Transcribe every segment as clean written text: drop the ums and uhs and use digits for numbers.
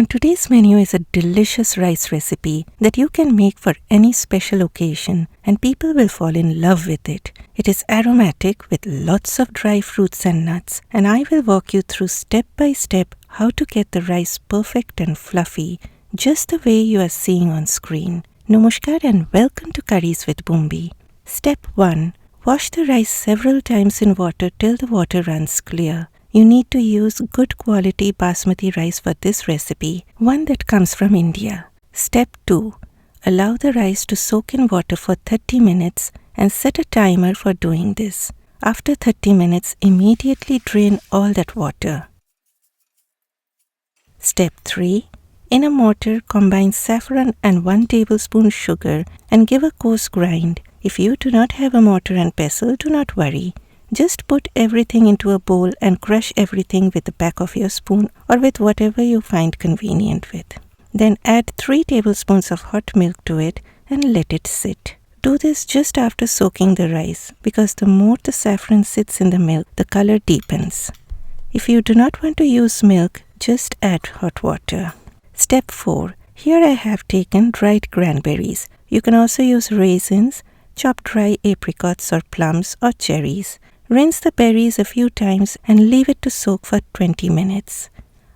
On today's menu is a delicious rice recipe that you can make for any special occasion and people will fall in love with it. It is aromatic with lots of dry fruits and nuts, and I will walk you through step by step how to get the rice perfect and fluffy, just the way you are seeing on screen. Namaskar and welcome to Curries with Bumbi. Step 1. Wash the rice several times in water till the water runs clear. You need to use good quality basmati rice for this recipe, one that comes from India. Step 2. Allow the rice to soak in water for 30 minutes and set a timer for doing this. After 30 minutes, immediately drain all that water. Step 3. In a mortar, combine saffron and 1 tablespoon sugar and give a coarse grind. If you do not have a mortar and pestle, do not worry. Just put everything into a bowl and crush everything with the back of your spoon or with whatever you find convenient with. Then add 3 tablespoons of hot milk to it and let it sit. Do this just after soaking the rice because the more the saffron sits in the milk, the color deepens. If you do not want to use milk, just add hot water. Step 4. Here I have taken dried cranberries. You can also use raisins, chopped dry apricots or plums or cherries. Rinse the berries a few times and leave it to soak for 20 minutes.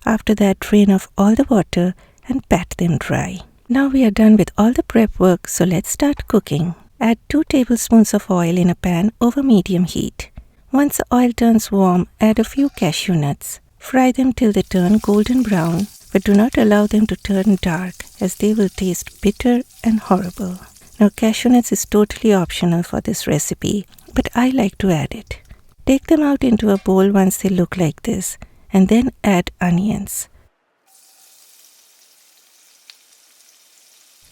After that, drain off all the water and pat them dry. Now we are done with all the prep work, so let's start cooking. Add 2 tablespoons of oil in a pan over medium heat. Once the oil turns warm, add a few cashew nuts. Fry them till they turn golden brown, but do not allow them to turn dark as they will taste bitter and horrible. Now cashew nuts is totally optional for this recipe, but I like to add it. Take them out into a bowl once they look like this, and then add onions.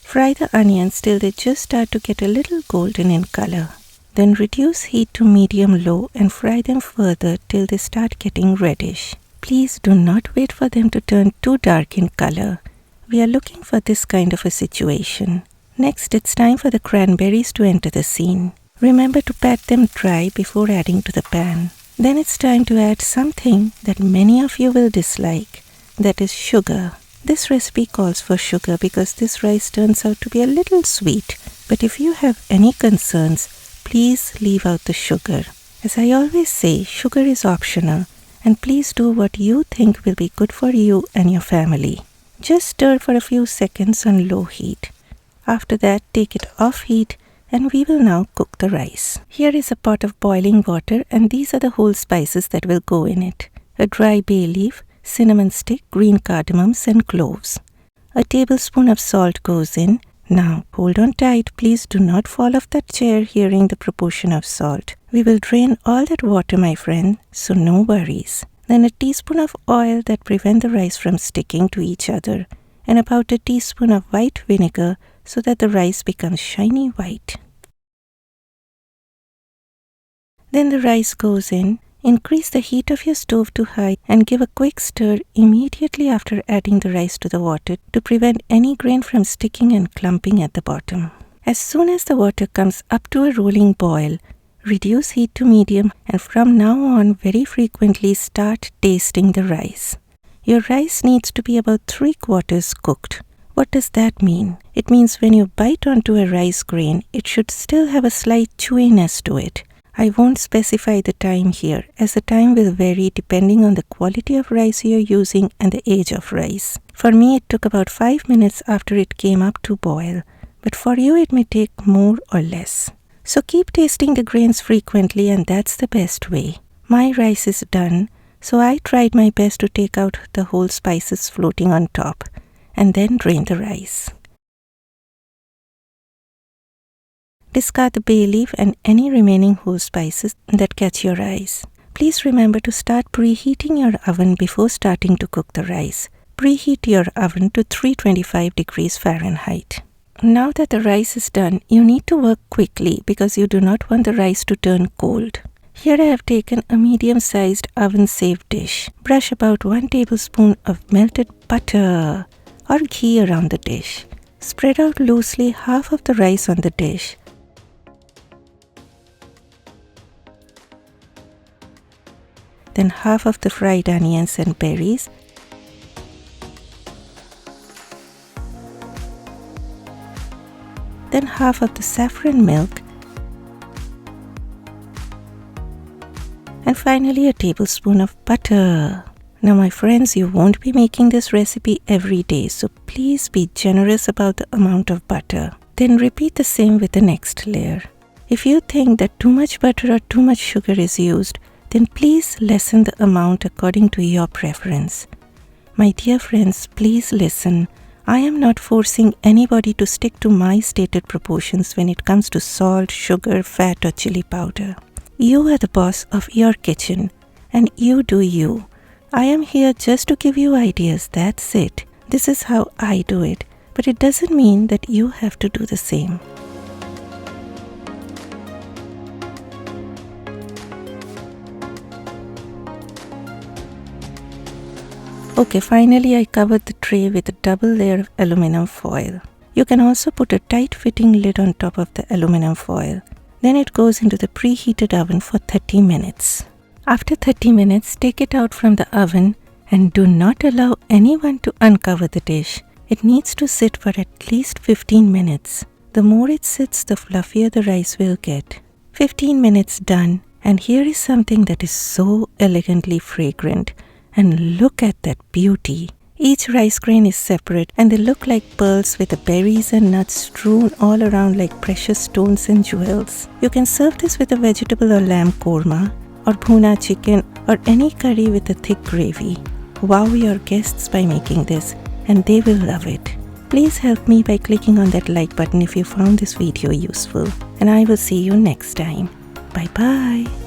Fry the onions till they just start to get a little golden in color. Then reduce heat to medium-low and fry them further till they start getting reddish. Please do not wait for them to turn too dark in color. We are looking for this kind of a situation. Next, it's time for the cranberries to enter the scene. Remember to pat them dry before adding to the pan. Then it's time to add something that many of you will dislike, that is sugar. This recipe calls for sugar because this rice turns out to be a little sweet, but if you have any concerns, please leave out the sugar. As I always say, sugar is optional, and please do what you think will be good for you and your family. Just stir for a few seconds on low heat. After that, take it off heat and we will now cook the rice. Here is a pot of boiling water and these are the whole spices that will go in it. A dry bay leaf, cinnamon stick, green cardamoms and cloves. A tablespoon of salt goes in. Now hold on tight, please do not fall off that chair hearing the proportion of salt. We will drain all that water, my friend, so no worries. Then a teaspoon of oil that prevent the rice from sticking to each other and about a teaspoon of white vinegar so that the rice becomes shiny white. Then the rice goes in. Increase the heat of your stove to high and give a quick stir immediately after adding the rice to the water to prevent any grain from sticking and clumping at the bottom. As soon as the water comes up to a rolling boil, reduce heat to medium and from now on very frequently start tasting the rice. Your rice needs to be about 3/4 cooked. What does that mean? It means when you bite onto a rice grain, it should still have a slight chewiness to it. I won't specify the time here as the time will vary depending on the quality of rice you're using and the age of rice. For me, it took about 5 minutes after it came up to boil, but for you it may take more or less. So keep tasting the grains frequently and that's the best way. My rice is done, so I tried my best to take out the whole spices floating on top and then drain the rice. Discard the bay leaf and any remaining whole spices that catch your eyes. Please remember to start preheating your oven before starting to cook the rice. Preheat your oven to 325 degrees Fahrenheit. Now that the rice is done, you need to work quickly because you do not want the rice to turn cold. Here I have taken a medium-sized oven-safe dish. Brush about 1 tablespoon of melted butter or ghee around the dish. Spread out loosely half of the rice on the dish. Then half of the fried onions and berries. then half of the saffron milk, and finally a tablespoon of butter. Now my friends, you won't be making this recipe every day, so please be generous about the amount of butter. Then repeat the same with the next layer. If you think that too much butter or too much sugar is used, then please lessen the amount according to your preference. My dear friends, please listen. I am not forcing anybody to stick to my stated proportions when it comes to salt, sugar, fat or chili powder. You are the boss of your kitchen and you do you. I am here just to give you ideas, that's it. This is how I do it, but it doesn't mean that you have to do the same. Okay, finally I covered the tray with a double layer of aluminum foil. You can also put a tight fitting lid on top of the aluminum foil. Then it goes into the preheated oven for 30 minutes. After 30 minutes, take it out from the oven and do not allow anyone to uncover the dish. It needs to sit for at least 15 minutes. The more it sits, the fluffier the rice will get. 15 minutes done, and here is something that is so elegantly fragrant. And look at that beauty. Each rice grain is separate and they look like pearls with the berries and nuts strewn all around like precious stones and jewels. You can serve this with a vegetable or lamb korma or bhuna chicken or any curry with a thick gravy. Wow your guests by making this and they will love it. Please help me by clicking on that like button if you found this video useful, and I will see you next time. Bye bye.